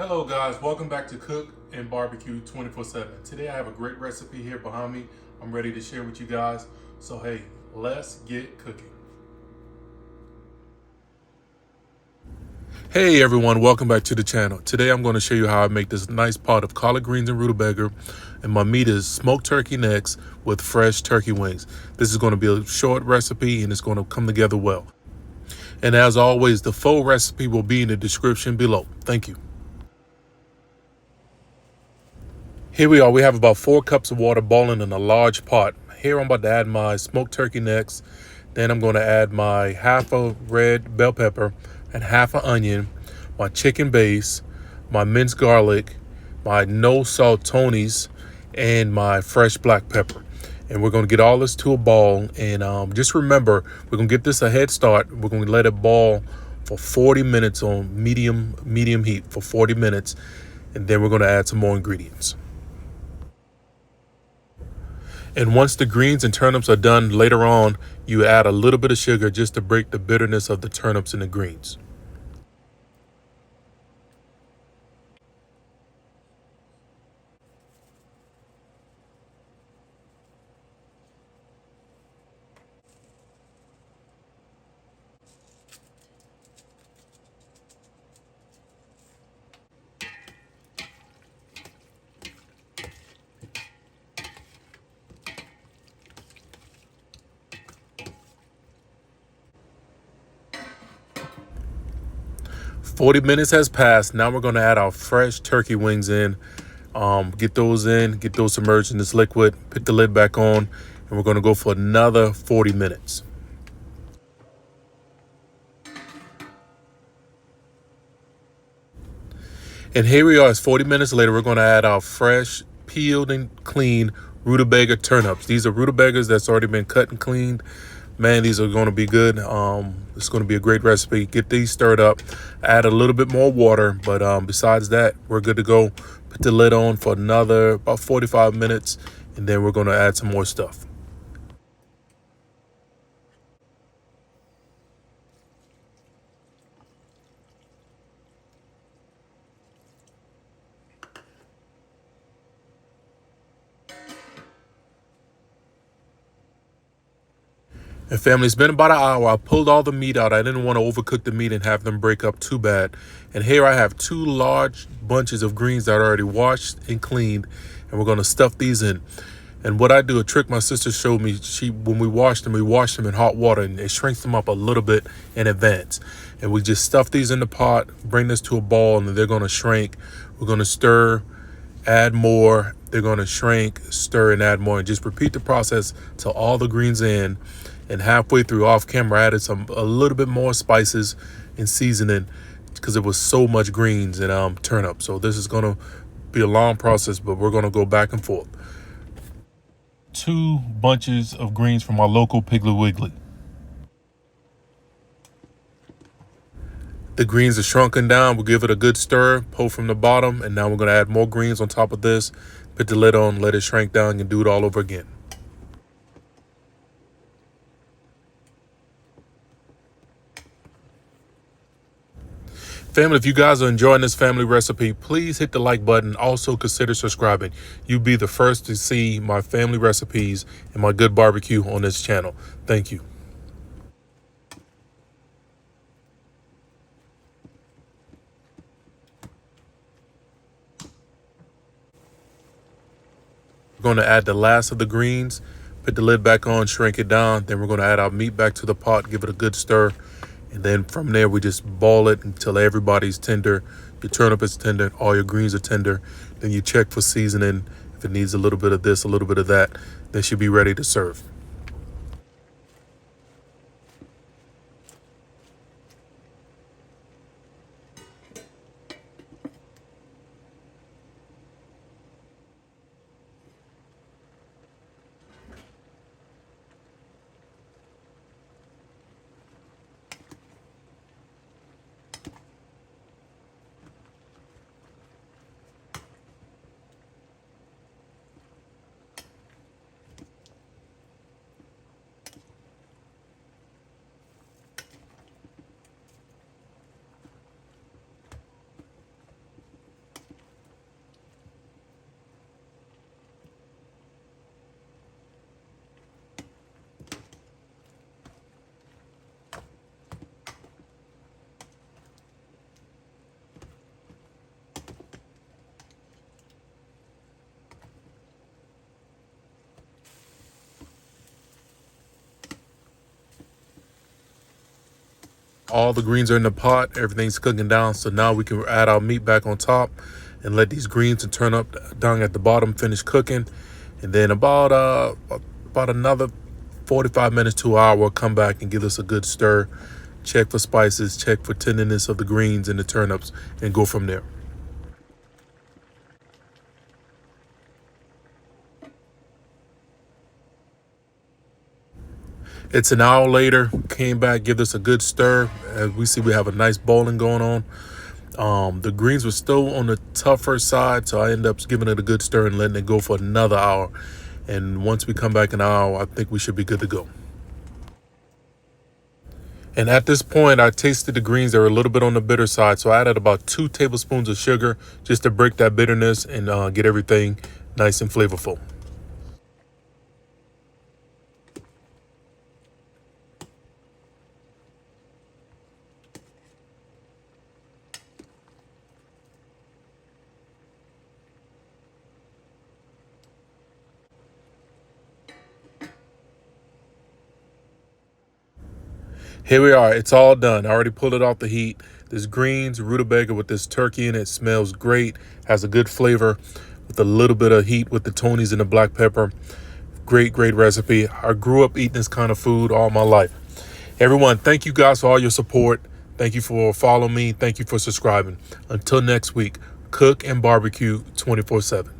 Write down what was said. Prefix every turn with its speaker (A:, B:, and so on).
A: Hello guys, welcome back to Cook and Barbecue 24/7. Today I have a great recipe here behind me. I'm ready to share with you guys. So hey, let's get cooking. Hey everyone, welcome back to the channel. Today I'm going to show you how I make this nice pot of collard greens and rutabaga, and my meat is smoked turkey necks with fresh turkey wings. This is going to be a short recipe and it's going to come together well. And as always, the full recipe will be in the description below. Thank you. Here we are. We have about 4 cups of water boiling in a large pot. Here I'm about to add my smoked turkey necks. Then I'm going to add my half a red bell pepper and half an onion, my chicken base, my minced garlic, my no salt Tony's, and my fresh black pepper. And we're going to get all this to a ball. And just remember, we're going to get this a head start. We're going to let it boil for 40 minutes on medium heat for 40 minutes. And then we're going to add some more ingredients. And once the greens and turnips are done later on, you add a little bit of sugar just to break the bitterness of the turnips and the greens. "40 minutes has passed. Now we're going to add our fresh turkey wings in. Get those submerged in this liquid, put the lid back on, and we're going to go for another 40 minutes. And here we are. It's 40 minutes later. We're going to add our fresh, peeled and clean rutabaga turnips. These are rutabagas that's already been cut and cleaned. Man, these are going to be good. It's going to be a great recipe. Get these stirred up. Add a little bit more water. But besides that, we're good to go. Put the lid on for another about 45 minutes. And then we're going to add some more stuff. And family, it's been about an hour. I pulled all the meat out. I didn't want to overcook the meat and have them break up too bad. And here I have 2 large bunches of greens that are already washed and cleaned. And we're going to stuff these in. And what I do, a trick my sister showed me, when we wash them in hot water, and it shrinks them up a little bit in advance. And we just stuff these in the pot, bring this to a ball, and they're going to shrink. We're going to stir, add more. They're going to shrink, stir, and add more. And just repeat the process till all the greens in. And halfway through, off camera, I added a little bit more spices and seasoning because it was so much greens and turnip. So this is going to be a long process, but we're going to go back and forth. 2 bunches of greens from our local Piggly Wiggly. The greens are shrunken down. We'll give it a good stir, pull from the bottom, and now we're going to add more greens on top of this. Put the lid on, let it shrink down, and do it all over again. Family, if you guys are enjoying this family recipe, please hit the like button. Also consider subscribing. You'll be the first to see my family recipes and my good barbecue on this channel. Thank you. We're going to add the last of the greens, put the lid back on, shrink it down. Then we're going to add our meat back to the pot, give it a good stir. And then from there, we just boil it until everybody's tender. Your turnip is tender, all your greens are tender. Then you check for seasoning. If it needs a little bit of this, a little bit of that, then should be ready to serve. All the greens are in the pot. Everything's cooking down. So now we can add our meat back on top and let these greens and turnip down at the bottom finish cooking. And then about another 45 minutes to an hour, we'll come back and give this a good stir. Check for spices, check for tenderness of the greens and the turnips, and go from there. It's an hour later, came back, give this a good stir. As we see, we have a nice boiling going on. The greens were still on the tougher side, so I ended up giving it a good stir and letting it go for another hour. And once we come back an hour, I think we should be good to go. And at this point, I tasted the greens. They were a little bit on the bitter side, so I added about 2 tablespoons of sugar just to break that bitterness and get everything nice and flavorful. Here we are. It's all done. I already pulled it off the heat. This greens, rutabaga with this turkey in it smells great. Has a good flavor with a little bit of heat with the Tonys and the black pepper. Great, great recipe. I grew up eating this kind of food all my life. Everyone, thank you guys for all your support. Thank you for following me. Thank you for subscribing. Until next week, cook and barbecue 24/7.